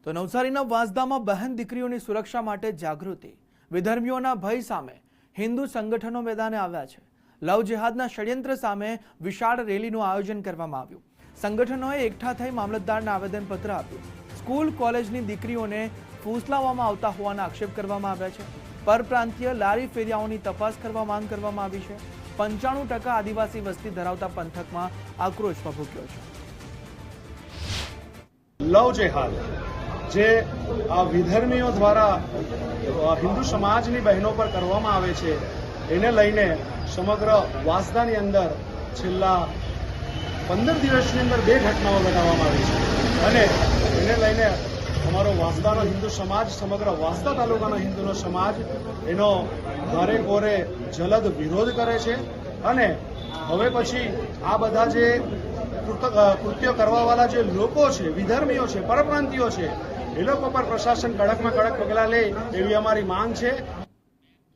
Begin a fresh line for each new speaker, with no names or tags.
તો નવસારીના વાંસદામાં બહેન દીકરીઓની સુરક્ષા માટે જાગૃતિ, વિધર્મીઓના ભય સામે હિન્દુ સંગઠનો મેદાને આવ્યા છે। લવ જેહાદના ષડયંત્ર સામે વિશાળ રેલીનું આયોજન કરવામાં આવ્યું। સંગઠનોએ એકઠા થઈ મામલતદારને આવેદનપત્ર આપ્યું। સ્કૂલ કોલેજની દીકરીઓને ફૂસલાવવામાં આવતા હોવાના આક્ષેપ કરવામાં આવ્યા છે। પરપ્રાંતીય લારી ફેરિયાઓની તપાસ કરવા માંગ કરવામાં આવી છે। 95% આદિવાસી વસ્તી ધરાવતા પંથકમાં આક્રોશ ભભૂક્યો છે।
લવ જેહાદ જે આ વિધર્મીઓ દ્વારા હિન્દુ સમાજની બહેનો પર કરવામાં આવે છે એને લઈને સમગ્ર વાંસદાની અંદર છેલ્લા 15 દિવસની અંદર 2 ઘટનાઓ બતાવવામાં આવી છે અને એને લઈને અમારો વાંસદાનો હિન્દુ સમાજ, સમગ્ર વાંસદા તાલુકાનો હિન્દુનો સમાજ એનો ભારે કોરે જલદ વિરોધ કરે છે અને હવે પછી આ બધા જે કૃત્યો કરવાવાળા જે લોકો છે, વિધર્મીઓ છે, પરપ્રાંતિયો છે, એ લોકો પર પ્રશાસન કડકમાં કડક પગલાં લે એવી અમારી માંગ છે।